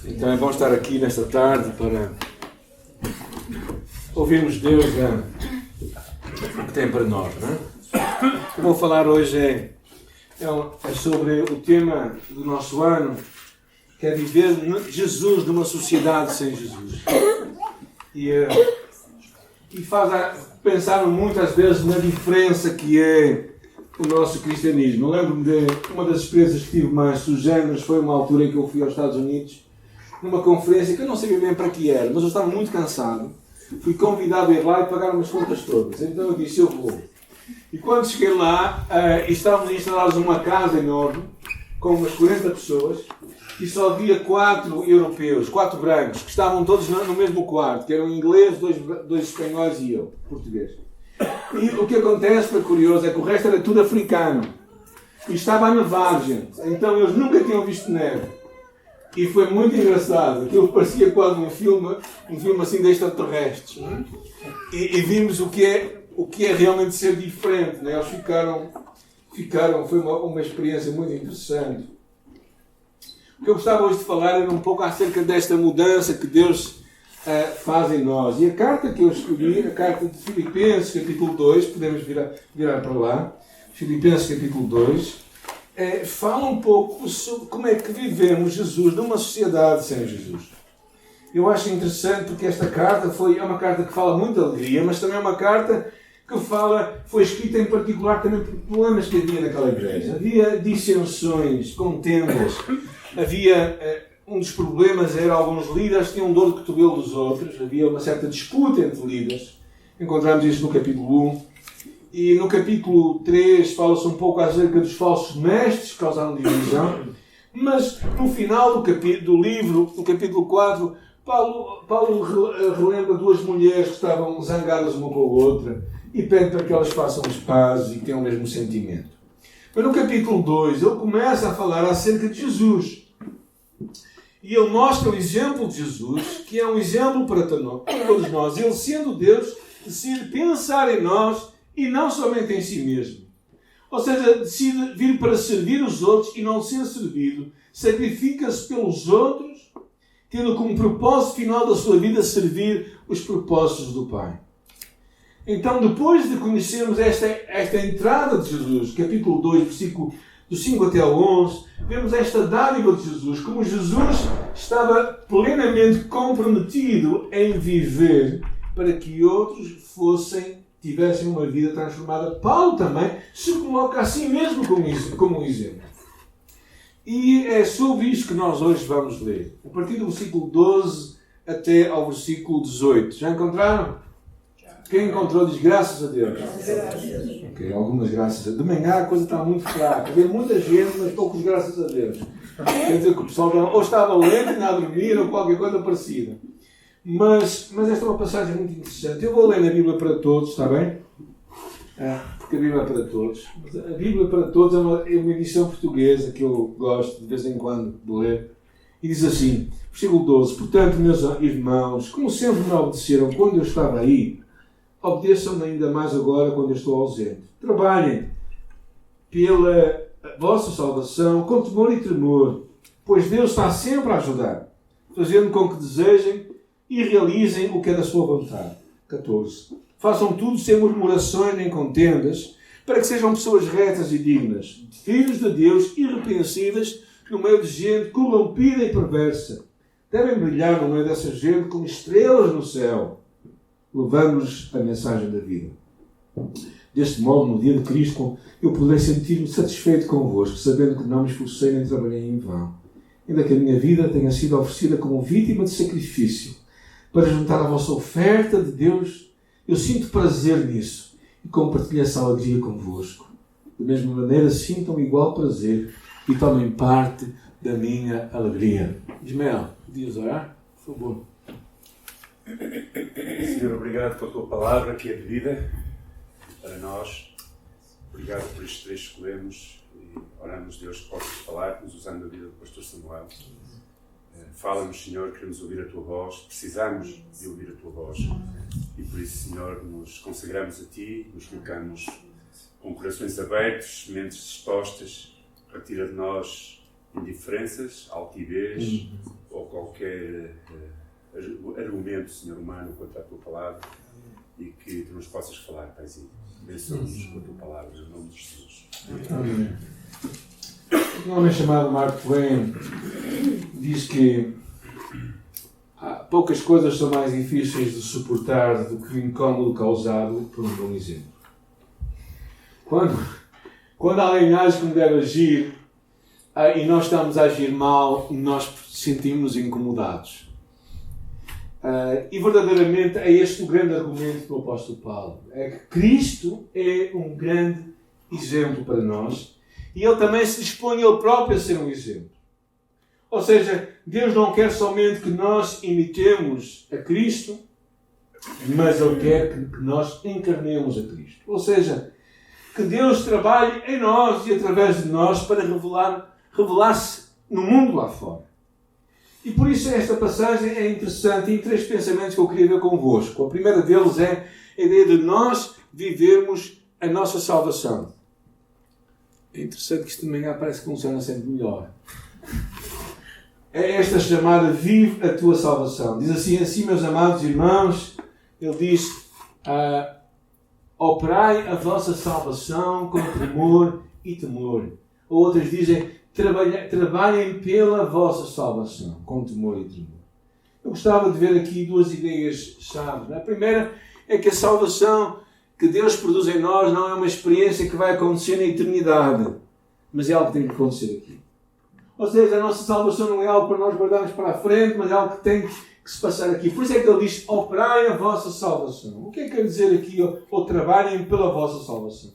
Então é bom estar aqui nesta tarde para ouvirmos Deus o que tem para nós, não é? O que eu vou falar hoje é sobre o tema do nosso ano, que é viver Jesus numa sociedade sem Jesus. E faz pensar muitas vezes na diferença que é o nosso cristianismo. Eu lembro-me de uma das experiências que tive mais sugêneres, foi uma altura em que eu fui aos Estados Unidos, numa conferência que eu não sabia bem para que era, mas eu estava muito cansado. Fui convidado a ir lá e pagar umas contas todas. Então eu disse, eu vou. E quando cheguei lá, estávamos instalados numa casa enorme, com umas 40 pessoas, e só havia 4 europeus, 4 brancos, que estavam todos no mesmo quarto, que eram inglês, 2 espanhóis e eu, português. E o que acontece, foi curioso, é que o resto era tudo africano. E estava a nevar, gente. Então eles nunca tinham visto neve. E foi muito engraçado. Aquilo parecia quase um filme assim de extraterrestres. E vimos o que é realmente ser diferente. Né? Eles ficaram, foi uma experiência muito interessante. O que eu gostava hoje de falar era um pouco acerca desta mudança que Deus faz em nós. E a carta que eu escolhi, a carta de Filipenses, capítulo 2, podemos virar para lá. Filipenses, capítulo 2. Fala um pouco sobre como é que vivemos Jesus numa sociedade sem Jesus. Eu acho interessante porque esta carta é uma carta que fala muito de alegria, mas também é uma carta que foi escrita em particular também por problemas que havia naquela igreja. Havia dissensões, contendas, um dos problemas era alguns líderes que tinham dor de cotovelo dos outros, havia uma certa disputa entre líderes. Encontramos isso no capítulo 1. E no capítulo 3 fala-se um pouco acerca dos falsos mestres que causaram divisão. Mas no final do livro, no capítulo 4, Paulo relembra 2 mulheres que estavam zangadas uma com a outra e pede para que elas façam as pazes e tenham o mesmo sentimento. Mas no capítulo 2 ele começa a falar acerca de Jesus. E ele mostra o exemplo de Jesus, que é um exemplo para todos nós. Ele, sendo Deus, decide pensar em nós e não somente em si mesmo. Ou seja, decide vir para servir os outros e não ser servido. Sacrifica-se pelos outros, tendo como propósito final da sua vida servir os propósitos do Pai. Então, depois de conhecermos esta entrada de Jesus, capítulo 2, versículo do 5 até ao 11, vemos esta dádiva de Jesus, como Jesus estava plenamente comprometido em viver para que outros tivessem uma vida transformada. Paulo também se coloca a si mesmo como um exemplo. E é sobre isso que nós hoje vamos ler. A partir do versículo 12 até ao versículo 18. Já encontraram? Quem encontrou diz graças a Deus. Ok, algumas graças a Deus. De manhã a coisa está muito fraca. Havia muita gente, mas poucos graças a Deus. Quer dizer que o pessoal ou estava lento, ainda a dormir, ou qualquer coisa parecida. Mas esta é uma passagem muito interessante. Eu vou ler na Bíblia para Todos, está bem? Porque a Bíblia é para todos. Mas a Bíblia para Todos é uma edição portuguesa que eu gosto de vez em quando de ler. E diz assim, versículo 12: Portanto, meus irmãos, como sempre me obedeceram quando eu estava aí, obedeçam-me ainda mais agora quando eu estou ausente. Trabalhem pela vossa salvação com temor e tremor, pois Deus está sempre a ajudar, fazendo com que desejem e realizem o que é da sua vontade. 14. Façam tudo sem murmurações nem contendas, para que sejam pessoas retas e dignas, filhos de Deus, irrepreensíveis, no meio de gente corrompida e perversa. Devem brilhar no meio dessa gente como estrelas no céu, levando-nos a mensagem da vida. Deste modo, no dia de Cristo, eu poderei sentir-me satisfeito convosco, sabendo que não me esforcei nem trabalhei em vão, ainda que a minha vida tenha sido oferecida como vítima de sacrifício, para juntar a vossa oferta de Deus. Eu sinto prazer nisso e compartilho essa alegria convosco. Da mesma maneira, sintam igual prazer e tomem parte da minha alegria. Ismael, podias orar, por favor? Senhor, obrigado pela tua palavra, que é de vida para nós. Obrigado por estes trechos que lemos e oramos, Deus, que possas falar-nos usando a vida do pastor Samuel. Fala-nos, Senhor, queremos ouvir a Tua voz, precisamos de ouvir a Tua voz. E por isso, Senhor, nos consagramos a Ti, nos colocamos com corações abertos, mentes dispostas. Retira de nós indiferenças, altivez ou qualquer argumento, Senhor, humano quanto à tua palavra, e que tu nos possas falar, Paizinho. Abençoa-nos com a tua palavra, em nome de Jesus. Amém. Um homem chamado Mark Twain diz que poucas coisas são mais difíceis de suportar do que o incómodo causado por um bom exemplo. Quando alguém age como deve agir e nós estamos a agir mal, nós sentimos-nos incomodados. E verdadeiramente é este o grande argumento do apóstolo Paulo. É que Cristo é um grande exemplo para nós e Ele também se dispõe Ele próprio a ser um exemplo. Ou seja, Deus não quer somente que nós imitemos a Cristo, mas Ele quer que nós encarnemos a Cristo. Ou seja, que Deus trabalhe em nós e através de nós para revelar-se no mundo lá fora. E por isso esta passagem é interessante e três pensamentos que eu queria ver convosco. A primeira deles é a ideia de nós vivermos a nossa salvação. É interessante que isto de manhã parece que funciona sempre melhor. É esta chamada vive a tua salvação. Diz assim, meus amados irmãos, ele diz, operai a vossa salvação com tremor e temor. Ou outras dizem, trabalhem pela vossa salvação com temor e tremor. Eu gostava de ver aqui duas ideias-chave. A primeira é que a salvação que Deus produz em nós não é uma experiência que vai acontecer na eternidade, mas é algo que tem que acontecer aqui. Ou seja, a nossa salvação não é algo para nós guardarmos para a frente, mas é algo que tem que se passar aqui. Por isso é que ele diz, operai a vossa salvação. O que é que quer dizer aqui, ou trabalhem pela vossa salvação?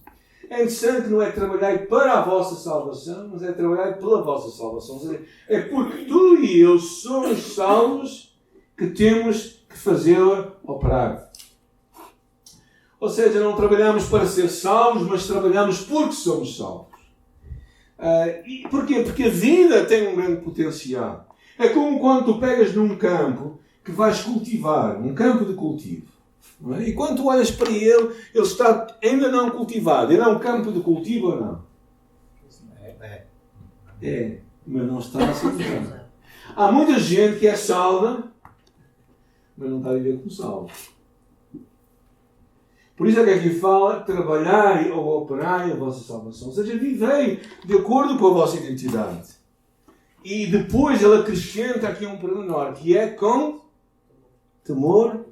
É interessante que não é trabalhar para a vossa salvação, mas é trabalhar pela vossa salvação. Ou seja, é porque tu e eu somos salvos que temos que fazê-la operar. Ou seja, não trabalhamos para ser salvos, mas trabalhamos porque somos salvos. E porquê? Porque a vida tem um grande potencial. É como quando tu pegas num campo que vais cultivar, um campo de cultivo. Não é? E quando tu olhas para ele está ainda não cultivado. Ele é um campo de cultivo ou não? É, mas não está a ser cultivado. Há muita gente que é salva, mas não está a viver como salvo. Por isso é que aqui fala, trabalhai ou operai a vossa salvação. Ou seja, vivei de acordo com a vossa identidade. E depois ele acrescenta aqui um pormenor, que é com temor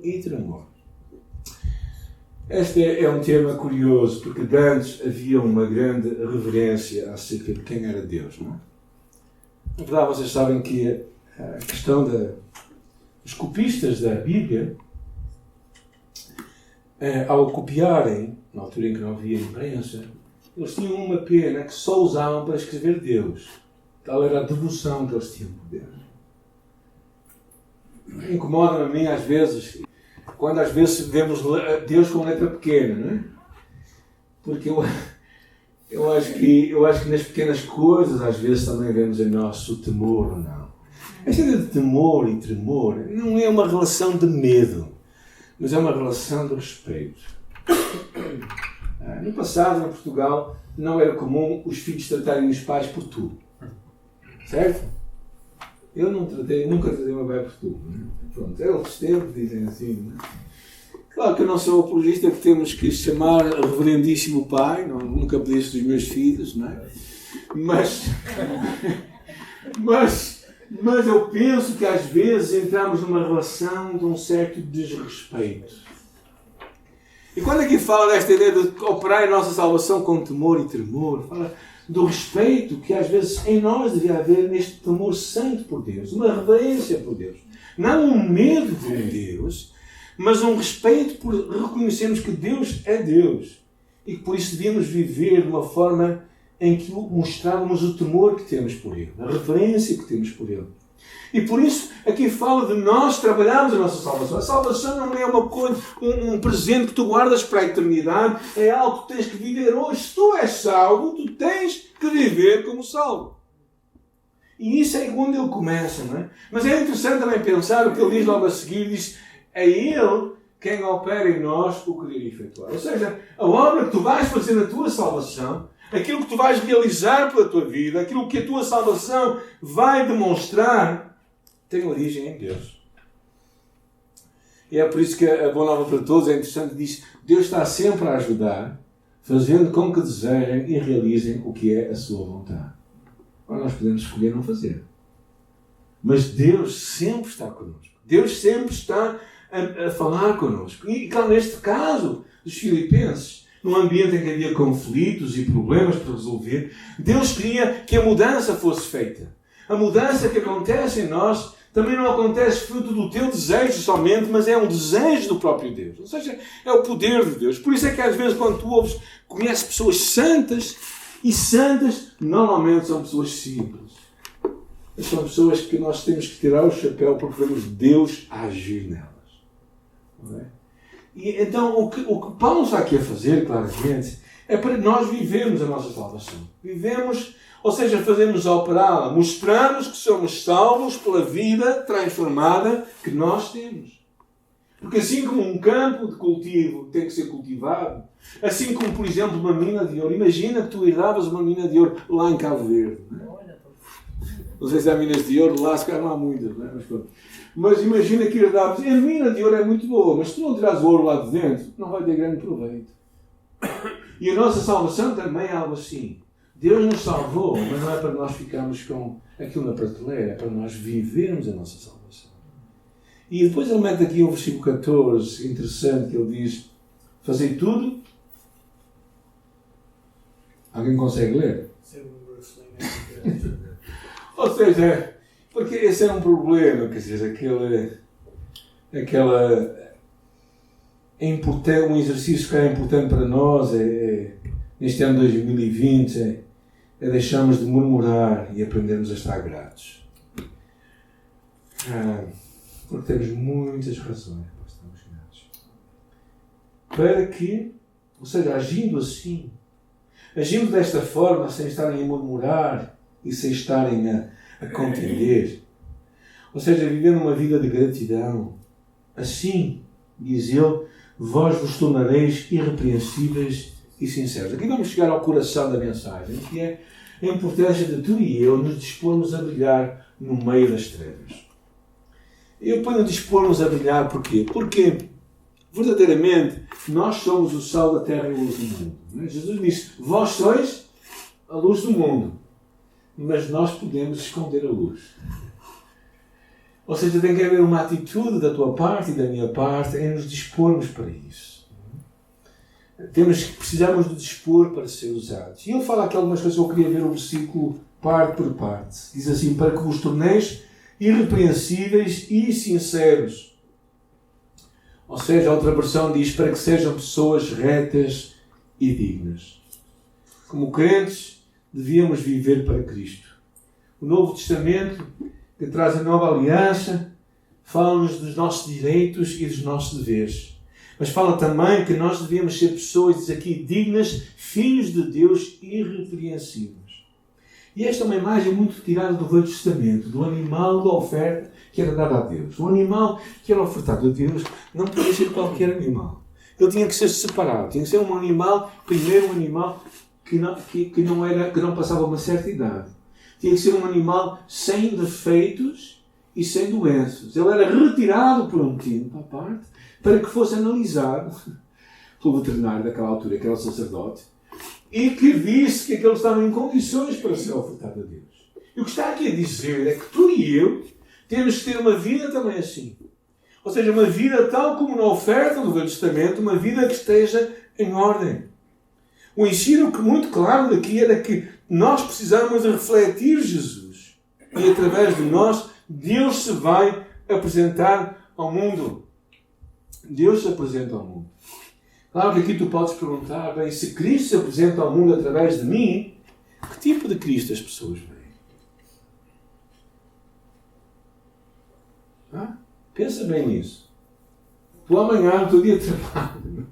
e tremor. Este é um tema curioso, porque antes havia uma grande reverência acerca de quem era Deus, não é? Na verdade, vocês sabem que a questão dos copistas da Bíblia, ao copiarem, na altura em que não havia imprensa, eles tinham uma pena que só usavam para escrever Deus. Tal era a devoção que eles tinham por Deus. Incomoda-me a mim, às vezes, quando às vezes vemos Deus com letra pequena, não é? Porque eu acho que nas pequenas coisas, às vezes, também vemos em nós o temor ou não. Esta ideia de temor e tremor não é uma relação de medo, mas é uma relação de respeito. No passado, em Portugal, não era comum os filhos tratarem os pais por tu. Certo? Eu nunca tratei o meu pai por tu. Pronto, é o costume, dizem assim. Claro que eu não sou apologista que temos que chamar reverendíssimo pai, nunca pedi isso dos meus filhos, não é? Mas eu penso que às vezes entramos numa relação de um certo desrespeito. E quando aqui fala desta ideia de operar a nossa salvação com temor e tremor, fala do respeito que às vezes em nós devia haver neste temor santo por Deus, uma reverência por Deus. Não um medo de um Deus, mas um respeito por reconhecermos que Deus é Deus. E que por isso devíamos viver de uma forma em que mostrávamos o temor que temos por Ele, a reverência que temos por Ele. E por isso aqui fala de nós trabalharmos a nossa salvação. A salvação não é uma coisa, um presente que tu guardas para a eternidade, é algo que tens que viver hoje. Se tu és salvo, tu tens que viver como salvo. E isso é quando ele começa, não é? Mas é interessante também pensar o que ele diz logo a seguir, diz, é Ele quem opera em nós o querer efetuar. Ou seja, a obra que tu vais fazer na tua salvação, aquilo que tu vais realizar pela tua vida, aquilo que a tua salvação vai demonstrar, tem origem em Deus. E é por isso que a Boa Nova para Todos é interessante, diz, Deus está sempre a ajudar, fazendo com que desejem e realizem o que é a sua vontade. Agora nós podemos escolher não fazer. Mas Deus sempre está connosco. Deus sempre está a falar connosco. E claro, neste caso dos filipenses, num ambiente em que havia conflitos e problemas para resolver, Deus queria que a mudança fosse feita. A mudança que acontece em nós também não acontece fruto do teu desejo somente, mas é um desejo do próprio Deus. Ou seja, é o poder de Deus. Por isso é que às vezes quando tu conheces pessoas santas, e santas normalmente são pessoas simples. São pessoas que nós temos que tirar o chapéu porque vemos Deus agir nelas. Não é? E então o que Paulo está aqui a fazer, claramente, é para nós vivermos a nossa salvação. Vivemos, ou seja, fazemos operá-la, mostramos que somos salvos pela vida transformada que nós temos. Porque assim como um campo de cultivo tem que ser cultivado, assim como, por exemplo, uma mina de ouro, imagina que tu herdavas uma mina de ouro lá em Cabo Verde. Não sei se há minas de ouro lá, se calhar não há muitas, não é? Mas imagina que herdavas. A mina de ouro é muito boa, mas se tu não tirares o ouro lá de dentro, não vai ter grande proveito. E a nossa salvação também é algo assim. Deus nos salvou, mas não é para nós ficarmos com aquilo na prateleira, é para nós vivermos a nossa salvação. E depois ele mete aqui um versículo 14, interessante, que ele diz, fazei tudo. Alguém consegue ler? Ou seja, porque esse é um problema, quer dizer, é importante, um exercício que é importante para nós, neste ano 2020, é deixarmos de murmurar e aprendermos a estar gratos. Porque temos muitas razões para estarmos gratos. Para que, ou seja, agindo assim, agindo desta forma, sem estarem a murmurar, e sem estarem a contender. Ou seja, vivendo uma vida de gratidão. Assim, diz ele, vós vos tornareis irrepreensíveis e sinceros. Aqui vamos chegar ao coração da mensagem, que é a importância de tu e eu nos dispormos a brilhar no meio das trevas. Eu ponho dispor-nos a brilhar porquê? Porque, verdadeiramente, nós somos o sal da terra e a luz do mundo. Jesus disse, vós sois a luz do mundo. Mas nós podemos esconder a luz. Ou seja, tem que haver uma atitude da tua parte e da minha parte em nos dispormos para isso. Precisamos de dispor para ser usados. E ele fala aqui algumas coisas, eu queria ver o versículo parte por parte. Diz assim, para que vos torneis irrepreensíveis e sinceros. Ou seja, a outra versão diz, para que sejam pessoas retas e dignas. Como crentes, devíamos viver para Cristo. O Novo Testamento, que traz a nova aliança, fala-nos dos nossos direitos e dos nossos deveres. Mas fala também que nós devíamos ser pessoas, diz aqui, dignas, filhos de Deus irrepreensíveis. E esta é uma imagem muito tirada do Velho Testamento, do animal da oferta que era dado a Deus. O animal que era ofertado a Deus não podia ser qualquer animal. Ele tinha que ser separado. Tinha que ser um animal, primeiro um animal que não passava uma certa idade. Tinha que ser um animal sem defeitos e sem doenças. Ele era retirado por um tempo à parte para que fosse analisado pelo veterinário daquela altura, que era o sacerdote, e que visse que aquele estava em condições para ser ofertado a Deus. E o que está aqui a dizer é que tu e eu temos que ter uma vida também assim. Ou seja, uma vida tal como na oferta do Velho Testamento, uma vida que esteja em ordem. O ensino muito claro daqui era que nós precisamos de refletir Jesus. E através de nós, Deus se vai apresentar ao mundo. Deus se apresenta ao mundo. Claro que aqui tu podes perguntar, bem, se Cristo se apresenta ao mundo através de mim, que tipo de Cristo as pessoas veem? Pensa bem nisso. Tu amanhã, no teu dia de trabalho,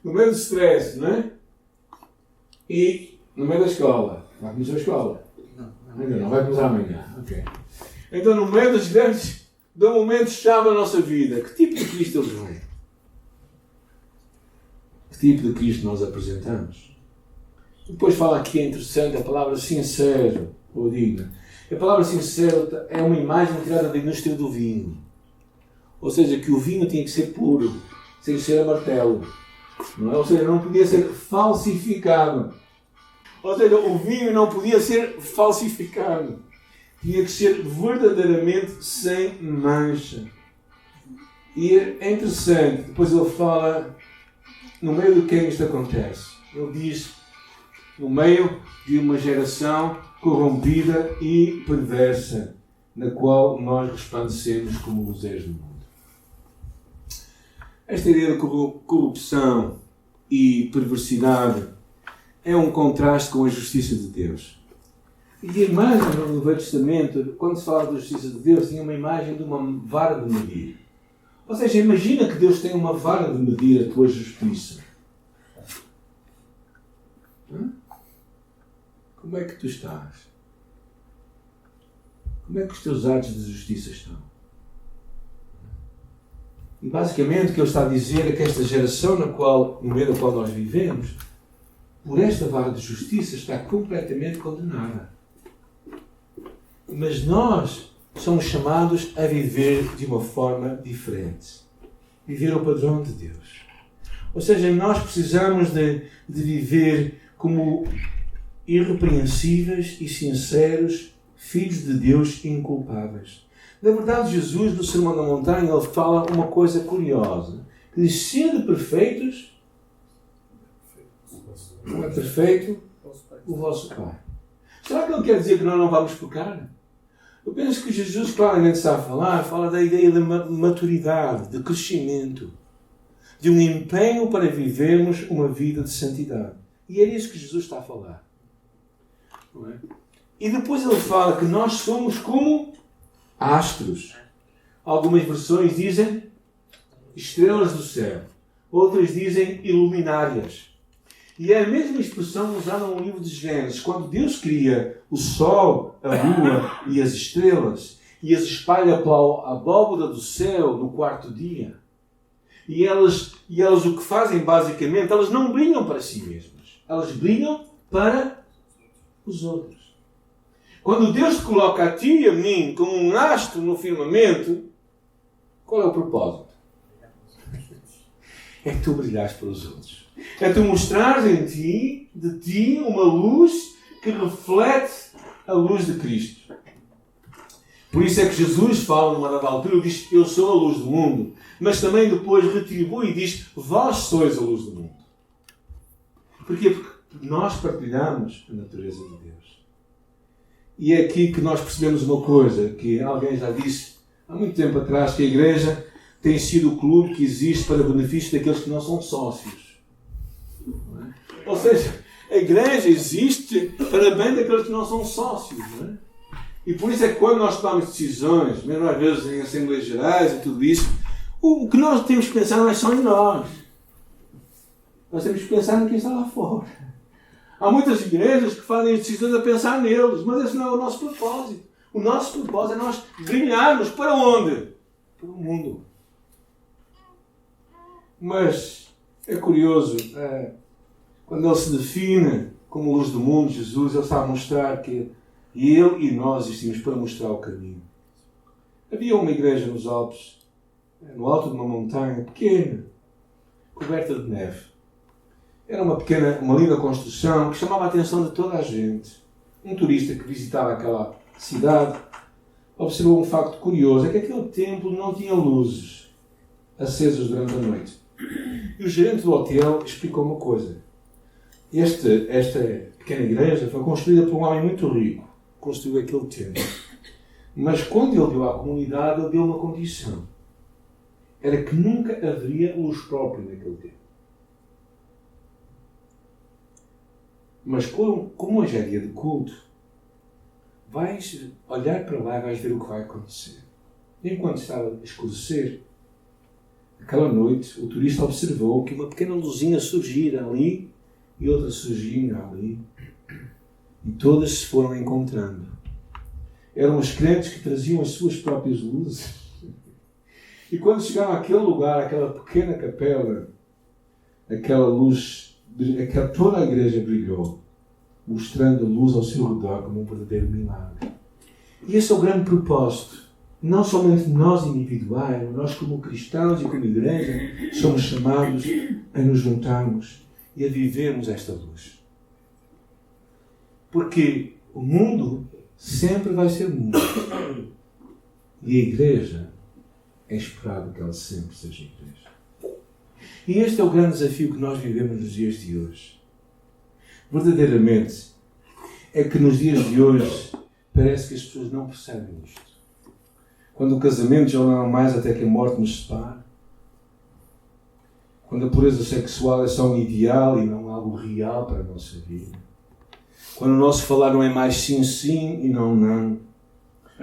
no meio do stress, não é? E no meio da escola. Vai começar a escola? Não vai começar amanhã. Okay. Então, no meio dos grandes momentos-chave da nossa vida, que tipo de Cristo eles veem? Que tipo de Cristo nós apresentamos? Depois fala aqui, é interessante, a palavra sincero ou digna. A palavra sincero é uma imagem tirada da indústria do vinho. Ou seja, que o vinho tinha que ser puro, sem ser a martelo. Não é? Ou seja, não podia ser falsificado. Ou seja, o vinho não podia ser falsificado. Tinha que ser verdadeiramente sem mancha. E é interessante, depois ele fala no meio de quem isto acontece. Ele diz, no meio de uma geração corrompida e perversa, na qual nós resplandecemos como luzeiros do mundo. Esta ideia de corrupção e perversidade é um contraste com a justiça de Deus. E a imagem no Velho Testamento, quando se fala da justiça de Deus, tinha uma imagem de uma vara de medir. Ou seja, imagina que Deus tem uma vara de medir a tua justiça. Como é que tu estás? Como é que os teus atos de justiça estão? E basicamente o que ele está a dizer é que esta geração no meio da qual nós vivemos, por esta vara de justiça, está completamente condenada. Mas nós somos chamados a viver de uma forma diferente. Viver ao padrão de Deus. Ou seja, nós precisamos de viver como irrepreensíveis e sinceros filhos de Deus inculpáveis. Na verdade, Jesus, no Sermão da Montanha, ele fala uma coisa curiosa. Que diz, sede perfeitos, como é perfeito o vosso Pai. Será que ele quer dizer que nós não vamos pecar? Eu penso que Jesus claramente está a falar, fala da ideia de maturidade, de crescimento, de um empenho para vivermos uma vida de santidade. E é isso que Jesus está a falar. Não é? E depois ele fala que nós somos como astros. Algumas versões dizem estrelas do céu. Outras dizem iluminárias. E é a mesma expressão usada no livro de Gênesis. Quando Deus cria o sol, a lua e as estrelas e as espalha pela abóbada do céu no quarto dia. E elas o que fazem basicamente, elas não brilham para si mesmas. Elas brilham para os outros. Quando Deus te coloca a ti e a mim como um astro no firmamento, qual é o propósito? É que tu brilhares para os outros. É tu mostrares de ti, uma luz que reflete a luz de Cristo. Por isso é que Jesus fala numa dada altura, ele diz, eu sou a luz do mundo. Mas também depois retribui e diz, vós sois a luz do mundo. Porquê? Porque nós partilhamos a natureza de Deus. E é aqui que nós percebemos uma coisa, que alguém já disse há muito tempo atrás, que a igreja tem sido o clube que existe para benefício daqueles que não são sócios. Não é? Ou seja, a igreja existe para bem daqueles que não são sócios. Não é? E por isso é que quando nós tomamos decisões, mesmo às vezes em Assembleias Gerais e tudo isso, o que nós temos que pensar não é só em nós. Nós temos que pensar em quem está lá fora. Há muitas igrejas que fazem as decisões a pensar neles, mas esse não é o nosso propósito. O nosso propósito é nós brilharmos para onde? Para o mundo. Mas é curioso, quando ele se define como luz do mundo, Jesus, ele está a mostrar que ele e nós existimos para mostrar o caminho. Havia uma igreja nos Alpes, no alto de uma montanha pequena, coberta de neve. Era uma linda construção que chamava a atenção de toda a gente. Um turista que visitava aquela cidade observou um facto curioso, é que aquele templo não tinha luzes acesas durante a noite. E o gerente do hotel explicou uma coisa. Esta pequena igreja foi construída por um homem muito rico. Construiu aquele templo. Mas quando ele deu à comunidade, ele deu uma condição. Era que nunca haveria luz própria naquele templo. Mas como hoje é dia de culto, vais olhar para lá e vais ver o que vai acontecer. Enquanto estava a escurecer, aquela noite, o turista observou que uma pequena luzinha surgia ali e outra surgia ali. E todas se foram encontrando. Eram os crentes que traziam as suas próprias luzes. E quando chegaram àquele lugar, àquela pequena capela, aquela luz, toda a igreja brilhou, mostrando a luz ao seu redor como um verdadeiro milagre. E esse é o grande propósito. Não somente nós individuais, nós como cristãos e como igreja, somos chamados a nos juntarmos e a vivermos esta luz. Porque o mundo sempre vai ser mundo. E a igreja é esperado que ela sempre seja igreja. E este é o grande desafio que nós vivemos nos dias de hoje. Verdadeiramente, é que nos dias de hoje parece que as pessoas não percebem isto. Quando o casamento já não é mais até que a morte nos separe. Quando a pureza sexual é só um ideal e não algo real para a nossa vida. Quando o nosso falar não é mais sim, sim e não, não.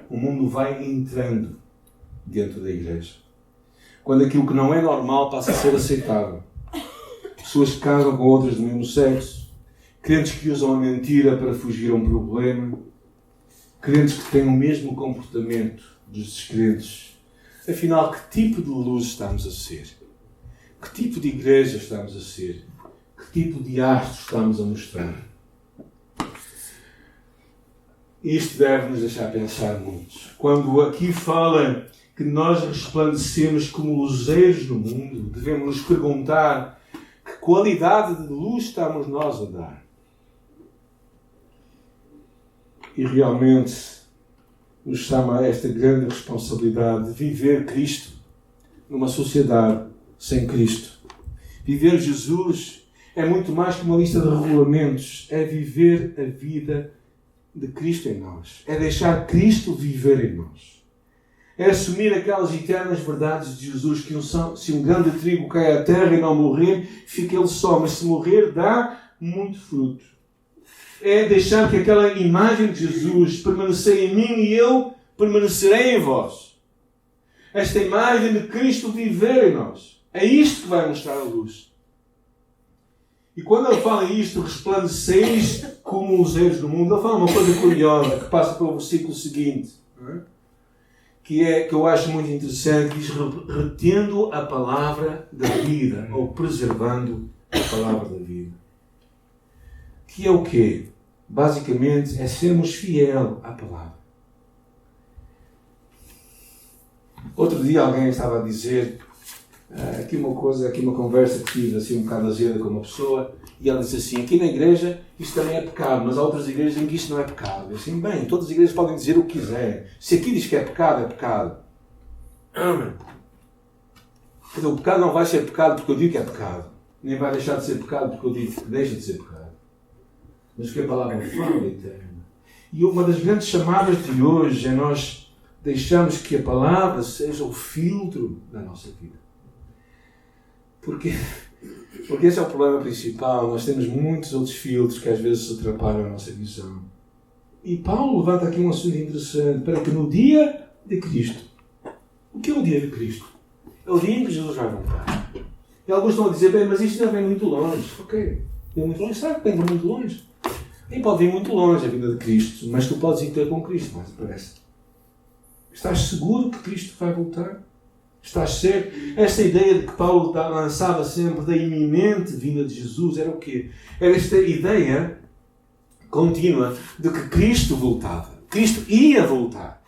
O mundo vai entrando dentro da igreja. Quando aquilo que não é normal passa a ser aceitável. Pessoas que casam com outras do mesmo sexo. Crentes que usam a mentira para fugir a um problema. Crentes que têm o mesmo comportamento dos descrentes. Afinal, que tipo de luz estamos a ser? Que tipo de igreja estamos a ser? Que tipo de astro estamos a mostrar? Isto deve nos deixar pensar muito. Quando aqui fala que nós resplandecemos como luzeiros no mundo, devemos nos perguntar que qualidade de luz estamos nós a dar. E realmente nos chama a esta grande responsabilidade de viver Cristo numa sociedade sem Cristo. Viver Jesus é muito mais que uma lista de regulamentos. É viver a vida de Cristo em nós. É deixar Cristo viver em nós. É assumir aquelas eternas verdades de Jesus que se um grão de trigo cai à terra e não morrer, fica ele só. Mas se morrer, dá muito fruto. É deixar que aquela imagem de Jesus permanecer em mim e eu permanecerei em vós. Esta imagem de Cristo viver em nós. É isto que vai mostrar a luz. E quando ele fala isto, resplandeceis como luzeiros do mundo, ele fala uma coisa curiosa que passa pelo versículo seguinte, que eu acho muito interessante, diz retendo a palavra da vida, ou preservando a palavra da vida. Que é o quê? Basicamente é sermos fiel à palavra. Outro dia alguém estava a dizer aqui uma conversa que tive assim um bocado azeda com uma pessoa, e ela disse assim, aqui na igreja isto também é pecado, mas há outras igrejas em que isto não é pecado. Eu assim, bem, todas as igrejas podem dizer o que quiserem. Se aqui diz que é pecado, é pecado. O pecado não vai ser pecado porque eu digo que é pecado. Nem vai deixar de ser pecado porque eu digo que deixa de ser pecado. Mas que a palavra fala é eterna. E uma das grandes chamadas de hoje é nós deixarmos que a palavra seja o filtro da nossa vida. Porque esse é o problema principal. Nós temos muitos outros filtros que às vezes se atrapalham a nossa visão. E Paulo levanta aqui um assunto interessante para que no dia de Cristo, o que é o dia de Cristo? É o dia em que Jesus vai voltar. E alguns estão a dizer, bem, mas isto já vem muito longe. Ok, vem muito longe, sabe que vem muito longe. Nem pode vir muito longe a vida de Cristo, mas tu podes ir ter com Cristo, mas parece. Estás seguro que Cristo vai voltar? Estás certo? Esta ideia de que Paulo lançava sempre da iminente vinda de Jesus era o quê? Era esta ideia contínua de que Cristo voltava. Cristo ia voltar.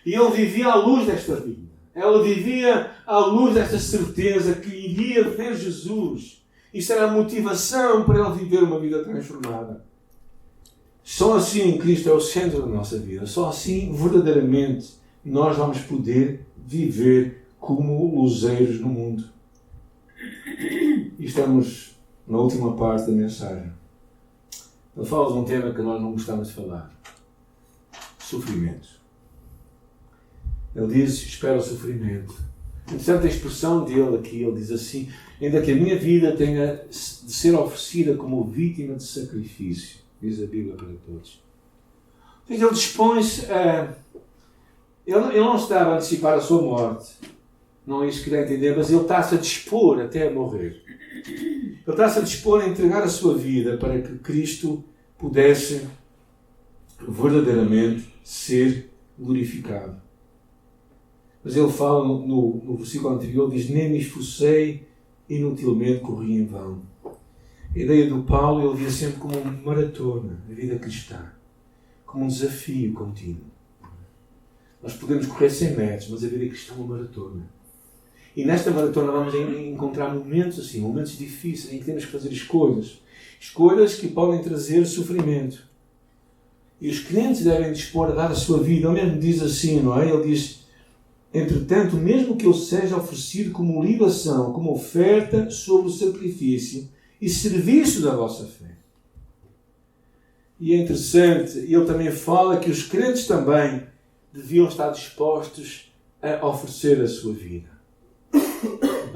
E ele vivia à luz desta vinda. Ela vivia à luz desta certeza que iria ver Jesus. Isso era a motivação para ele viver uma vida transformada. Só assim Cristo é o centro da nossa vida. Só assim, verdadeiramente, nós vamos poder viver como luzeiros no mundo. E estamos na última parte da mensagem. Ele fala de um tema que nós não gostamos de falar. Sofrimento. Ele diz, espera o sofrimento. Interessante a expressão dele aqui. Ele diz assim, ainda que a minha vida tenha de ser oferecida como vítima de sacrifício. Diz a Bíblia para todos. Ele dispõe-se a... Ele não está a antecipar a sua morte. Não é isso que ele quer entender, mas ele está-se a dispor até a morrer. Ele está-se a dispor a entregar a sua vida para que Cristo pudesse verdadeiramente ser glorificado. Mas ele fala no versículo anterior, diz, nem me esforcei, inutilmente corri em vão. A ideia do Paulo, ele via sempre como uma maratona, a vida cristã, como um desafio contínuo. Nós podemos correr 100 metros, mas a vida cristã é uma maratona. E nesta maratona vamos encontrar momentos assim, momentos difíceis, em que temos que fazer escolhas. Escolhas que podem trazer sofrimento. E os crentes devem dispor a dar a sua vida. Ele mesmo diz assim, não é? Ele diz: entretanto, mesmo que eu seja oferecido como libação, como oferta sobre o sacrifício e serviço da vossa fé. E é interessante, ele também fala que os crentes também deviam estar dispostos a oferecer a sua vida,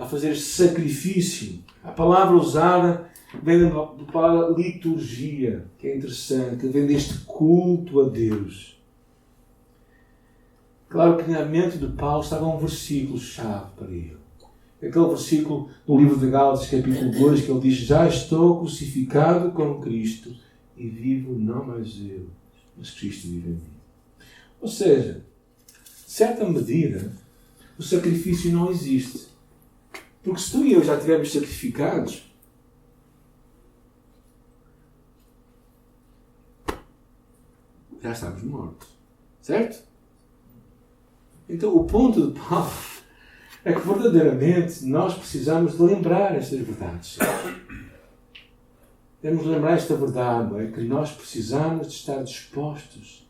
a fazer este sacrifício. A palavra usada vem da palavra liturgia, que é interessante, vem deste culto a Deus. Claro que na mente de Paulo estava um versículo-chave para ele. Aquele versículo no livro de Gálatas, capítulo 2, que ele diz: já estou crucificado com Cristo e vivo não mais eu, mas Cristo vive em mim. Ou seja, de certa medida, o sacrifício não existe. Porque se tu e eu já estivermos sacrificados, já estamos mortos. Certo? Então, o ponto de Paulo é que verdadeiramente nós precisamos de lembrar estas verdades. Devemos lembrar esta verdade, é que nós precisamos de estar dispostos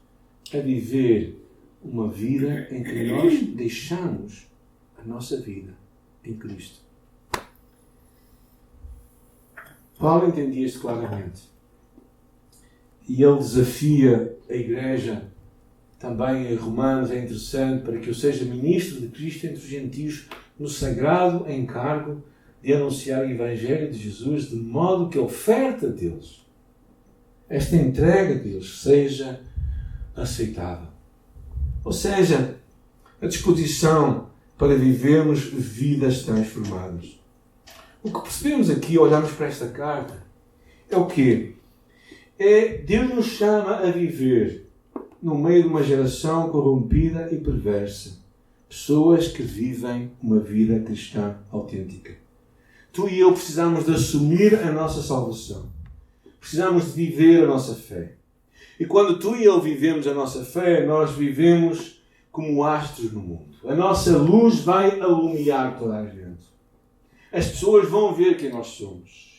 a viver uma vida em que nós deixamos a nossa vida em Cristo. Paulo entendia isto claramente. E ele desafia a Igreja, também em Romanos, é interessante, para que eu seja ministro de Cristo entre os gentios no sagrado encargo de anunciar o Evangelho de Jesus, de modo que a oferta deles, esta entrega deles, seja aceitável. Ou seja, a disposição para vivermos vidas transformadas. O que percebemos aqui, olhamos para esta carta, é o quê? Deus nos chama a viver no meio de uma geração corrompida e perversa. Pessoas que vivem uma vida cristã autêntica. Tu e eu precisamos de assumir a nossa salvação. Precisamos de viver a nossa fé. E quando tu e eu vivemos a nossa fé, nós vivemos como astros no mundo. A nossa luz vai alumiar toda a gente. As pessoas vão ver quem nós somos.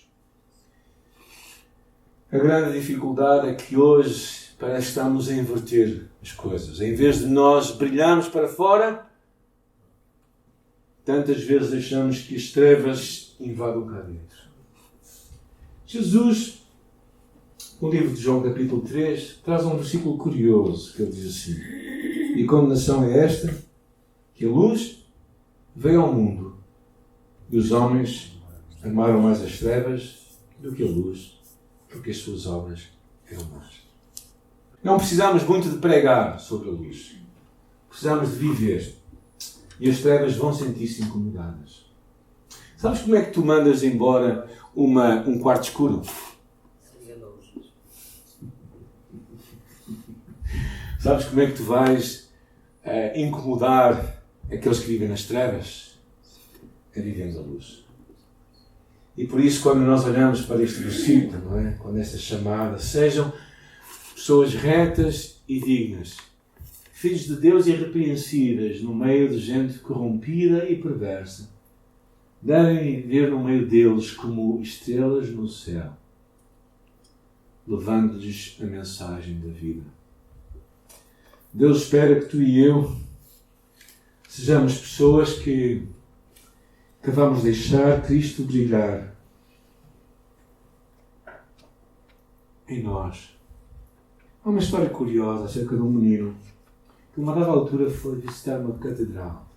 A grande dificuldade é que hoje parece que estamos a inverter as coisas. Em vez de nós brilharmos para fora, tantas vezes deixamos que as trevas invadam cá dentro. Jesus, no livro de João capítulo 3, traz um versículo curioso, que ele diz assim: e a condenação é esta, que a luz veio ao mundo, e os homens amaram mais as trevas do que a luz, porque as suas obras eram más. Não precisamos muito de pregar sobre a luz. Precisamos de viver. E as trevas vão sentir-se incomodadas. Sabes como é que tu mandas embora um quarto escuro? Sabes como é que tu vais incomodar aqueles que vivem nas trevas? É vivendo a luz. E por isso, quando nós olhamos para este versículo, não é? Quando esta chamada, sejam pessoas retas e dignas, filhos de Deus irrepreensíveis no meio de gente corrompida e perversa, devem viver no meio deles como estrelas no céu, levando-lhes a mensagem da vida. Deus espera que tu e eu sejamos pessoas que vamos deixar Cristo brilhar em nós. Há uma história curiosa acerca de um menino que, a uma dada altura, foi visitar uma catedral.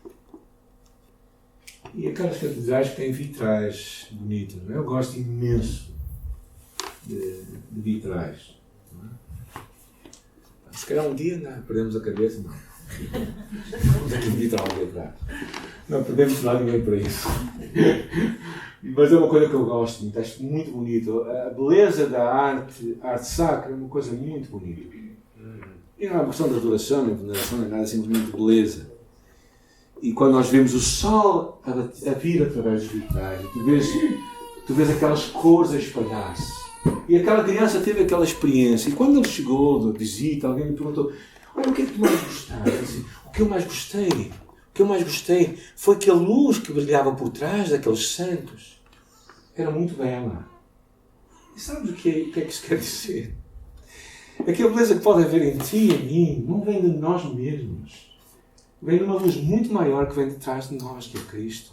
E aquelas catedrais que têm vitrais bonitos. Não é? Eu gosto imenso de vitrais. Não é? Se calhar um dia não, perdemos a cabeça, não. Não temos vitral ali atrás. Não perdemos lá ninguém para isso. Mas é uma coisa que eu gosto muito, acho muito bonito. A beleza da arte sacra é uma coisa muito bonita. E não é uma questão de adoração, nem veneração, nem nada, é simplesmente beleza. E quando nós vemos o sol a vir através dos vitrais, tu vês aquelas cores a espalhar-se. E aquela criança teve aquela experiência. E quando ele chegou de visita, alguém me perguntou: Olha, o que é que tu mais gostaste? O que eu mais gostei foi que a luz que brilhava por trás daqueles santos era muito bela. E sabes o que é que isso quer dizer? É que a beleza que pode haver em ti e em mim não vem de nós mesmos. Vem de uma luz muito maior que vem de trás de nós, que é Cristo.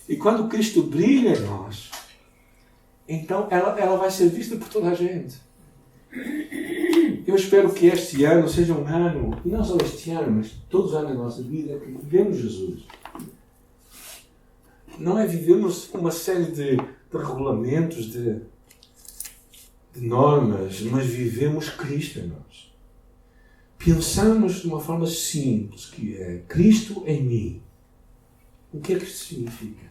E quando Cristo brilha em nós, então ela vai ser vista por toda a gente. Eu espero que este ano seja um ano, e não só este ano, mas todos os anos da nossa vida, que vivemos Jesus. Não é vivermos uma série de regulamentos, de normas, mas vivemos Cristo em nós. Pensamos de uma forma simples, que é Cristo em mim. O que é que isto significa?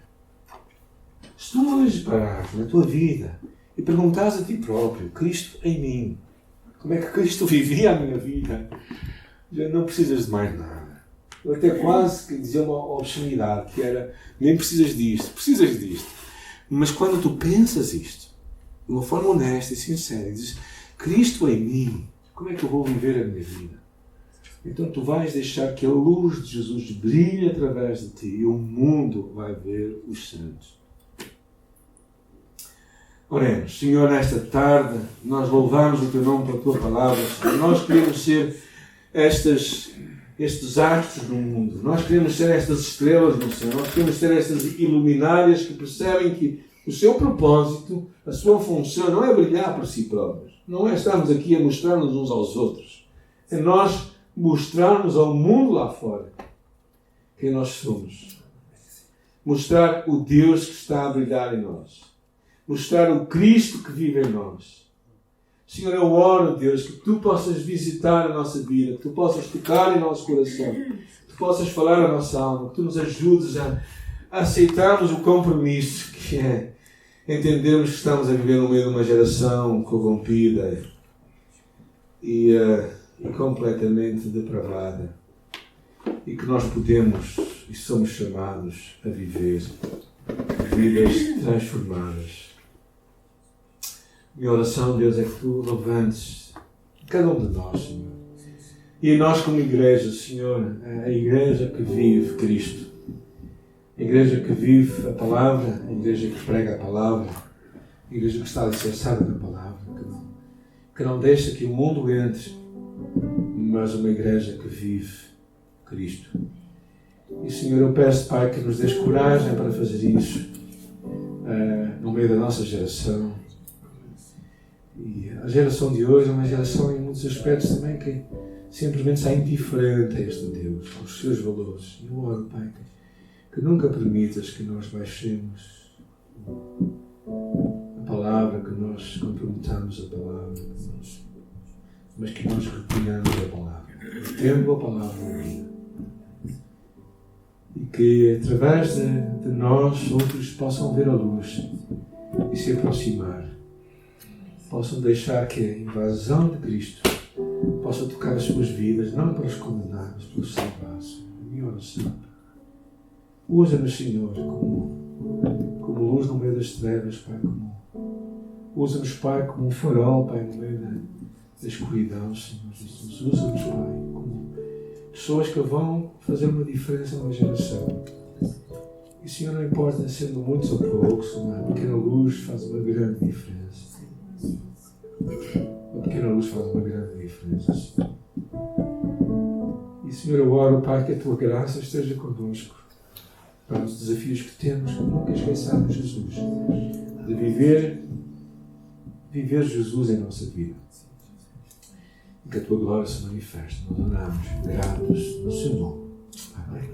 Se tu hoje parares na tua vida e perguntares a ti próprio, Cristo em mim, como é que Cristo vivia a minha vida, já não precisas de mais nada. Eu até quase que dizia uma obscenidade, que era, nem precisas disto. Mas quando tu pensas isto, de uma forma honesta e sincera, e dizes, Cristo em mim, como é que eu vou viver a minha vida? Então tu vais deixar que a luz de Jesus brilhe através de ti e o mundo vai ver os santos. Oremos, Senhor, nesta tarde, nós louvamos o Teu nome pela Tua palavra. Senhor. Nós queremos ser estes astros no mundo. Nós queremos ser estas estrelas no céu. Nós queremos ser estas iluminárias que percebem que o seu propósito, a sua função, não é brilhar por si próprios. Não é estarmos aqui a mostrar-nos uns aos outros. É nós mostrarmos ao mundo lá fora quem nós somos. Mostrar o Deus que está a brilhar em nós. Mostrar o Cristo que vive em nós. Senhor, eu oro, Deus, que Tu possas visitar a nossa vida, que Tu possas tocar em nosso coração, que Tu possas falar a nossa alma, que Tu nos ajudes a aceitarmos o compromisso que é entendermos que estamos a viver no meio de uma geração corrompida e completamente depravada e que nós podemos e somos chamados a viver vidas transformadas. Minha oração, Deus, é que Tu levantes cada um de nós, Senhor. E nós como igreja, Senhor, a igreja que vive Cristo. A igreja que vive a palavra, a igreja que prega a palavra, a igreja que está alicerçada na palavra, que não deixa que o mundo entre, mas uma igreja que vive Cristo. E, Senhor, eu peço, Pai, que nos dês coragem para fazer isso no meio da nossa geração. E a geração de hoje é uma geração, em muitos aspectos, também que simplesmente está indiferente a este Deus, aos seus valores. E eu oro, Pai, que nunca permitas que nós baixemos a palavra, que nós comprometamos a palavra, mas que nós retenhamos a palavra, tendo a palavra na vida. E que através de nós outros possam ver a luz e se aproximar. Possam deixar que a invasão de Cristo possa tocar as suas vidas, não para os condenar, mas para os salvar. A minha oração. Usa-nos, Senhor, como luz no meio das trevas, Pai. Usa-nos, Pai, como um farol, Pai, no meio da escuridão, Senhor Jesus. Usa-nos, Pai, como pessoas que vão fazer uma diferença numa geração. E, Senhor, não importa sendo muitos ou poucos, uma pequena luz faz uma grande diferença. Uma pequena luz faz uma grande diferença, Senhor. E, Senhor, eu oro, Pai, que a Tua graça esteja connosco para os desafios que temos, que nunca esqueçamos Jesus, de viver Jesus em nossa vida. E que a Tua glória se manifeste. Nós oramos, gratos no Seu nome. Amém.